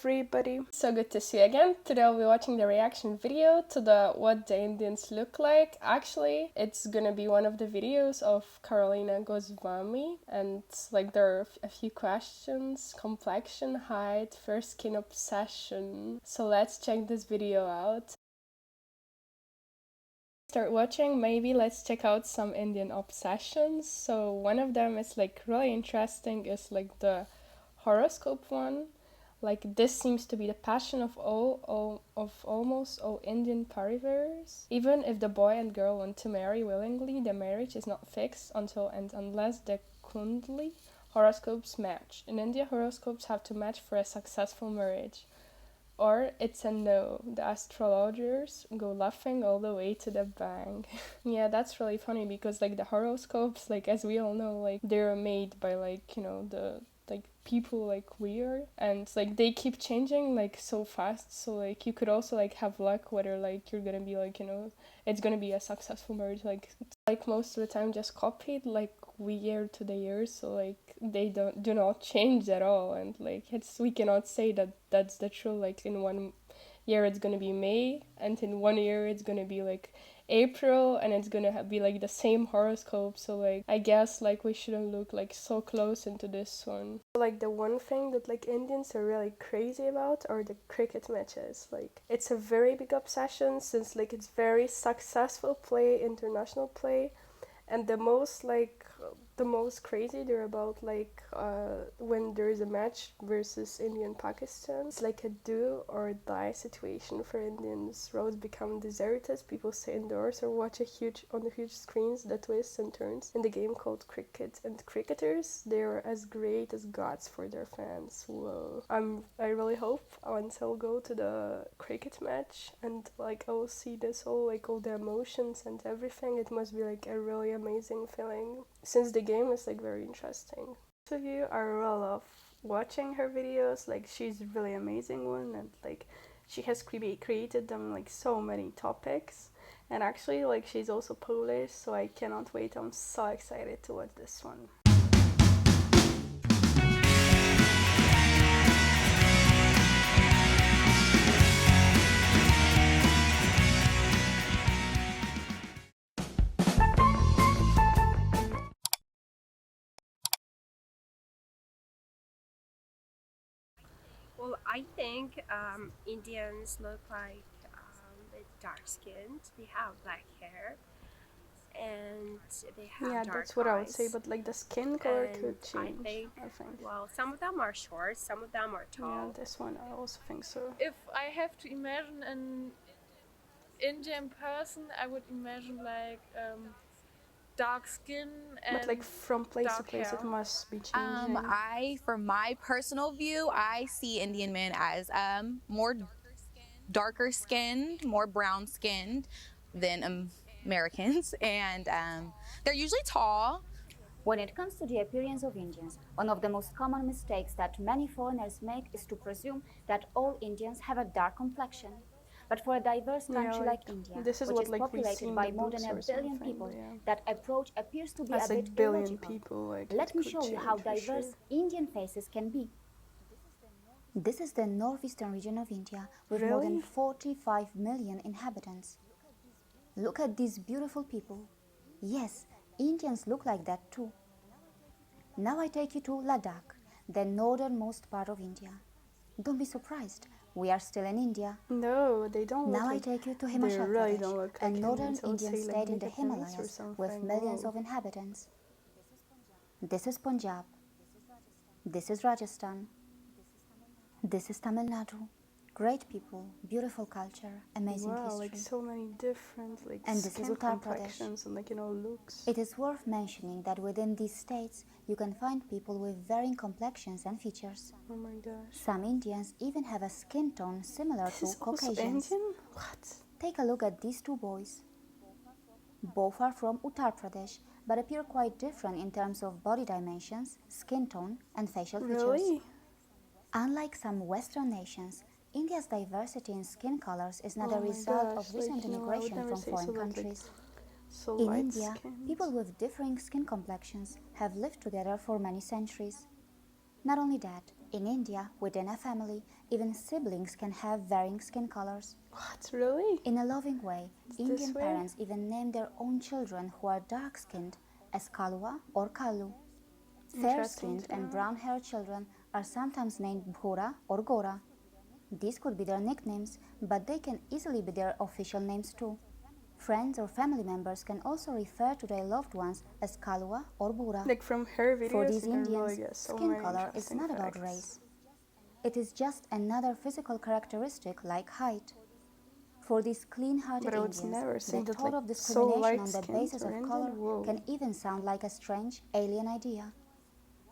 everybody! So good to see you again. Today I'll be watching the reaction video to the what the Indians look like. Actually, it's gonna be one of the videos of Karolina Goswami, and like there are a few questions: complexion, height, first skin obsession. So let's check this video out. Start watching, maybe let's check out some Indian obsessions. So one of them is like really interesting, is like the horoscope one. Like this seems to be the passion of almost all Indian parivars. Even if the boy and girl want to marry willingly, the marriage is not fixed until and unless the kundli horoscopes match. In India, horoscopes have to match for a successful marriage, or it's a no. The astrologers go laughing all the way to the bank. Yeah, that's really funny because like the horoscopes, like as we all know, like they're made by like, you know, the like people like we are, and like they keep changing like so fast, so like you could also like have luck whether like you're gonna be like, you know, it's gonna be a successful marriage. Like most of the time just copied like year to the year, so like they do not change at all, and like we cannot say that that's the truth. Like in one year it's gonna be May, and in one year it's gonna be like April, and it's gonna be like the same horoscope. So like I guess like we shouldn't look like so close into this one. Like the one thing that like Indians are really crazy about are the cricket matches. Like it's a very big obsession, since like it's very successful play, international play, and the most crazy they're about like when there is a match versus India and Pakistan. It's like a do or die situation for Indians. Roads become deserted, people stay indoors or watch on the huge screens the twists and turns in the game called cricket. And cricketers, they are as great as gods for their fans. Whoa. I really hope once I'll go to the cricket match and like I will see this all the emotions and everything. It must be like a really amazing feeling, since the game is like very interesting. Most of you are well off watching her videos. Like she's a really amazing one, and like she has created them like so many topics, and actually like she's also Polish, so I cannot wait. I'm so excited to watch this one. Well, I think Indians look like dark-skinned. They have black hair, and they have Yeah, dark that's what I would eyes. say, but like the skin color could And change, I I think. well, some of them are short, some of them are Yeah, tall. this one I also think so. If I have to imagine an Indian person, I would imagine like dark skin and But like from place to dark place, hair. it must be changing. From my personal view, I see Indian men as more darker skinned, more brown skinned than Americans, and they're usually tall. When it comes to the appearance of Indians, one of the most common mistakes that many foreigners make is to presume that all Indians have a dark complexion. But for a diverse country like India, this is which what is like we see populated in by the more than books a or billion something. people, Yeah. that approach appears to be That's a like bit billion illogical. people. Like Let me could show you how change for diverse sure. Indian faces can be. This is the northeastern region of India, with more than Really? 45 million inhabitants. Look at these beautiful people. Yes, Indians look like that too. Now I take you to Ladakh, the northernmost part of India. Don't be surprised, we are still in India. No, they don't look Now I like. take you to They Himachal really Pradesh, don't look a like northern Indians. I would Indian say like state in the Vietnamese or Himalayas with something. millions Whoa. of inhabitants. This is Punjab. This is Rajasthan. This is Tamil Nadu. Great people, beautiful culture, amazing Wow, history. like so many different like And this is skin Uttar Pradesh. complexions and like, you know, looks. It is worth mentioning that within these states you can find people with varying complexions and features. Oh my gosh. Some Indians even have a skin tone similar This to is also Caucasians. Indian? What? Take a look at these two boys. Both are from Uttar Pradesh, but appear quite different in terms of body dimensions, skin tone, and facial features. Really? Unlike some Western nations, India's diversity in skin colors is not Oh a my result gosh, of recent like, you know, I would immigration never from say foreign so that, like, countries. so In light India, skinned. people with differing skin complexions have lived together for many centuries. Not only that, in India, within a family, even siblings can have varying skin colors. What, really? In a loving way, It's Indian this way? parents even name their own children who are dark-skinned as Kalua or Kalu. Fair-skinned and brown-haired children are sometimes named Bhora or Gora. These could be their nicknames, but they can easily be their official names too. Friends or family members can also refer to their loved ones as Kalua or Bura. Like from her videos, For these you can Indians, really get so skin many color is interesting not about facts. race. It is just another physical characteristic like height. For these clean-hearted But I would Indians, never the say that thought like of so discrimination on the light-skinned basis or of Indian. color Whoa. can even sound like a strange, alien idea.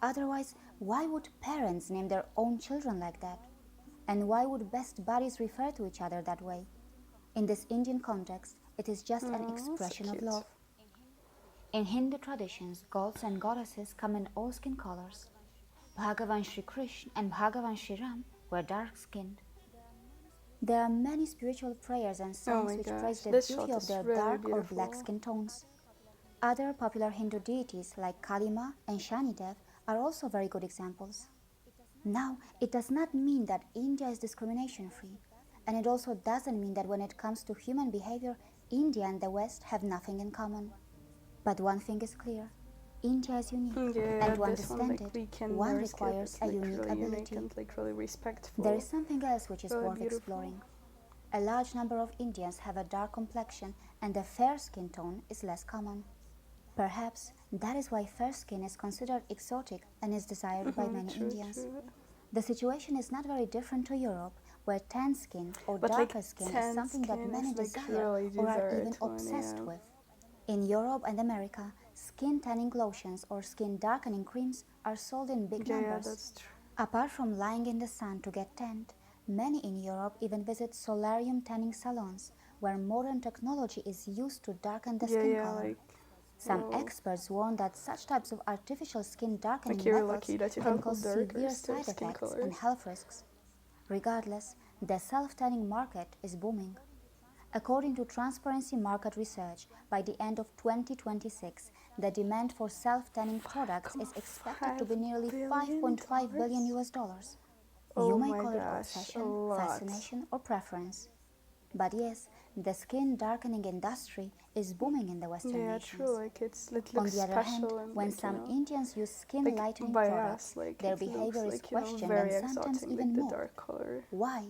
Otherwise, why would parents name their own children like that? And why would best buddies refer to each other that way? In this Indian context, it is just an expression of love. In Hindu traditions, gods and goddesses come in all skin colors. Bhagavan Sri Krishna and Bhagavan Sri Ram were dark-skinned. There are many spiritual prayers and songs which praise the beauty of their dark or black skin tones. Other popular Hindu deities like Kalima and Shanidev are also very good examples. Now, it does not mean that India is discrimination-free, and it also doesn't mean that when it comes to human behavior, India and the West have nothing in common. But one thing is clear, India is unique, and to understand one requires a unique ability. Really there is something else which is worth exploring. A large number of Indians have a dark complexion, and a fair skin tone is less common. Perhaps that is why fair skin is considered exotic and is desired by many Indians. The situation is not very different to Europe, where tan skin or darker skin is something that many desire or are even obsessed with. In Europe and America, skin tanning lotions or skin darkening creams are sold in big numbers. Apart from lying in the sun to get tanned, many in Europe even visit solarium tanning salons, where modern technology is used to darken the skin color. Some experts warn that such types of artificial skin darkening methods can cause severe side effects and health risks. Regardless, the self-tanning market is booming. According to Transparency Market Research, by the end of 2026, the demand for self-tanning products is expected to be nearly $5.5 billion US. You may call it obsession, fascination, or preference. But yes, the skin darkening industry is booming in the Western nations. On the other hand, when some Indians use skin lightening products, their behavior is questioned and sometimes even mocked. Why?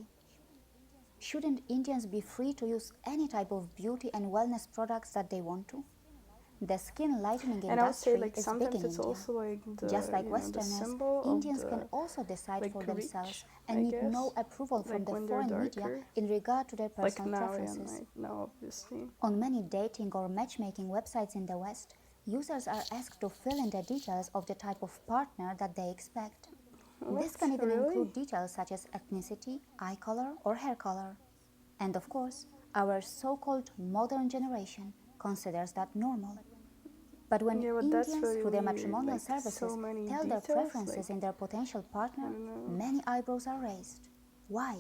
Shouldn't Indians be free to use any type of beauty and wellness products that they want to? The skin lightening industry is big in India. Just like Westerners, Indians can also decide for themselves and need no approval from the foreign media in regard to their personal preferences. On many dating or matchmaking websites in the West, users are asked to fill in the details of the type of partner that they expect. This can even include details such as ethnicity, eye color, or hair color. And of course, our so-called modern generation considers that normal. But when Indians, through their matrimonial services, tell their preferences in their potential partner, many eyebrows are raised. Why?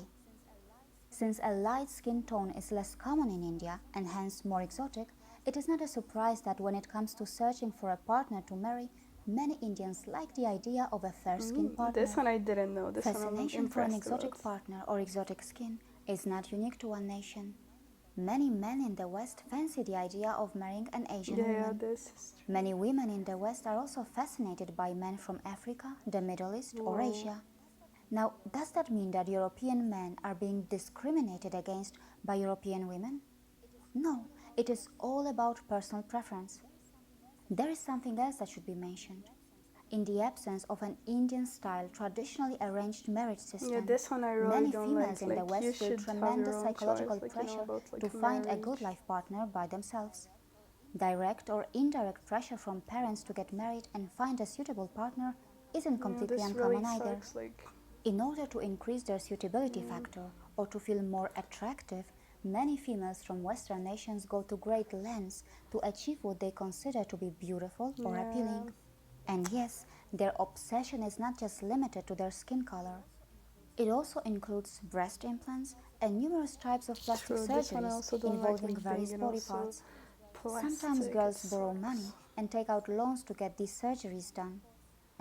Since a light skin tone is less common in India and hence more exotic, it is not a surprise that when it comes to searching for a partner to marry, many Indians like the idea of a fair-skinned partner. This one I didn't know. Fascination for an exotic partner or exotic skin is not unique to one nation. Many men in the West fancy the idea of marrying an Asian woman. Many women in the West are also fascinated by men from Africa, the Middle East, or Asia. Now, does that mean that European men are being discriminated against by European women? No, it is all about personal preference. There is something else that should be mentioned. In the absence of an Indian-style traditionally arranged marriage system, many females in the West feel tremendous psychological pressure to find a good life partner by themselves. Direct or indirect pressure from parents to get married and find a suitable partner isn't completely uncommon either. In order to increase their suitability factor or to feel more attractive, many females from Western nations go to great lengths to achieve what they consider to be beautiful or appealing. And yes, their obsession is not just limited to their skin color. It also includes breast implants and numerous types of plastic surgeries involving various body parts. Sometimes girls borrow money and take out loans to get these surgeries done.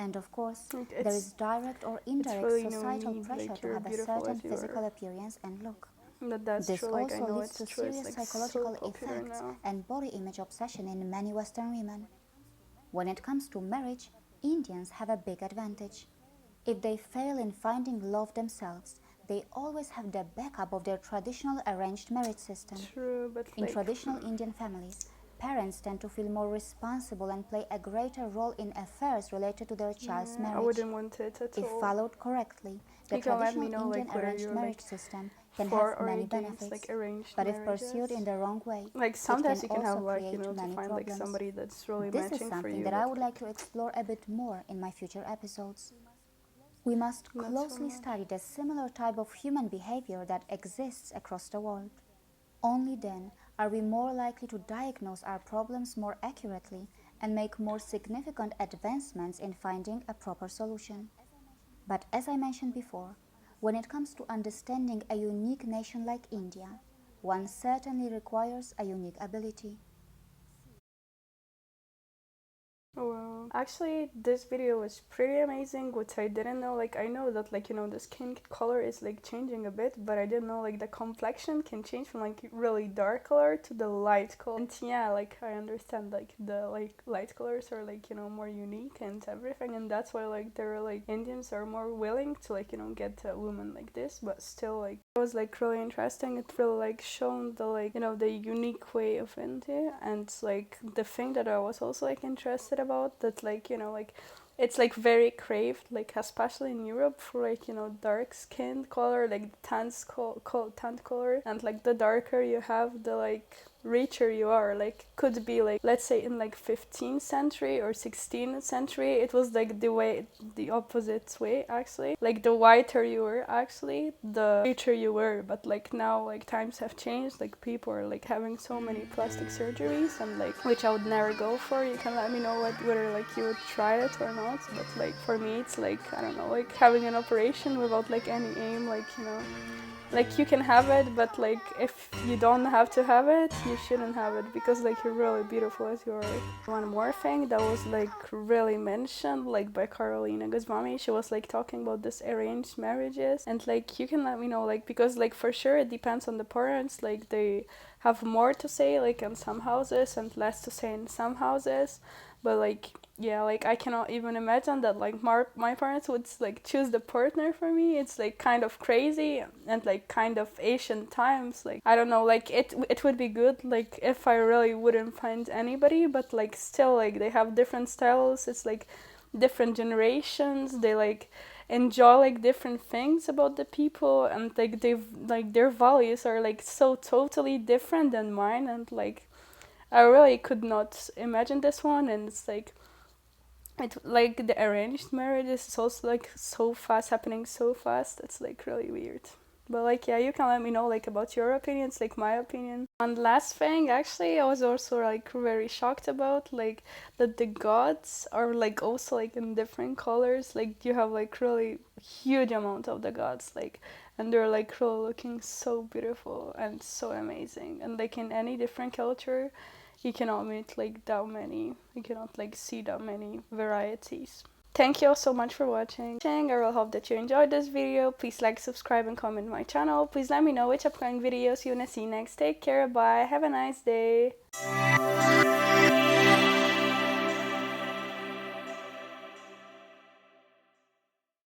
And of course, Like, there is direct or indirect really no societal need, pressure like, to you're have a beautiful certain as you physical are. appearance and look. That's This true, like, I also know leads it's to true, it's serious like so psychological popular effects now. and body image obsession in many Western women. When it comes to marriage, Indians have a big advantage. If they fail in finding love themselves, they always have the backup of their traditional arranged marriage system. True, but In like, traditional Indian families, parents tend to feel more responsible and play a greater role in affairs related to their child's yeah, I marriage. wouldn't want it at If all. followed correctly, the You can let me traditional know, Indian like, whether arranged you're marriage like system can for have or many against like benefits, arranged but if pursued marriages. in the wrong way, Like it sometimes can you can have also like, you create know, to many find like problems. somebody that's really This is matching for something you, that I but would like like to explore a bit more in my future episodes. We must not so closely much. study the similar type of human behavior that exists across the world. Only then are we more likely to diagnose our problems more accurately and make more significant advancements in finding a proper solution. But as I mentioned before, when it comes to understanding a unique nation like India, one certainly requires a unique ability. Well, actually, this video was pretty amazing, which I didn't know. Like, I know that, like, you know, the skin color is like changing a bit, but I didn't know like the complexion can change from like really dark color to the light color. And yeah, like, I understand like the like light colors are like, you know, more unique and everything, and that's why like they're like Indians are more willing to like, you know, get a woman like this, but still, like, it was like really interesting. It really like shown the like, you know, the unique way of India, and like the thing that I was also like interested about that, like, you know, like it's like very craved, like especially in Europe, for like, you know, dark skin color, like tan color, and like the darker you have, the like richer you are. Like, could be like, let's say in like 15th century or 16th century, it was like the opposite way actually. Like, the whiter you were actually, the richer you were. But like now, like, times have changed, like people are like having so many plastic surgeries, and like, which I would never go for. You can let me know whether like you would try it or not, but like for me it's like, I don't know, like having an operation without like any aim, like, you know, like you can have it, but like if you don't have to have it, you shouldn't have it, because like you're really beautiful as you are. One more thing that was like really mentioned, like by Karolina Goswami, she was like talking about this arranged marriages, and like you can let me know, like, because like for sure it depends on the parents, like they have more to say like in some houses and less to say in some houses. But like, yeah, like I cannot even imagine that like my parents would like choose the partner for me. It's like kind of crazy and like kind of Asian times. Like, I don't know, like it would be good like if I really wouldn't find anybody, but like still, like they have different styles. It's like different generations. They like enjoy like different things about the people, and like they've like their values are like so totally different than mine, and like I really could not imagine this one. And it's like, it like the arranged marriage is also like so fast, happening so fast. It's like really weird. But like, yeah, you can let me know like about your opinions, like my opinion. One last thing, actually, I was also like very shocked about, like, that the gods are like also like in different colors. Like, you have like really huge amount of the gods, like, and they're like really looking so beautiful and so amazing. And like in any different culture, you cannot meet like that many. You cannot like see that many varieties. Thank you all so much for watching. I really hope that you enjoyed this video. Please like, subscribe, and comment my channel. Please let me know which upcoming videos you wanna see next. Take care, bye, have a nice day.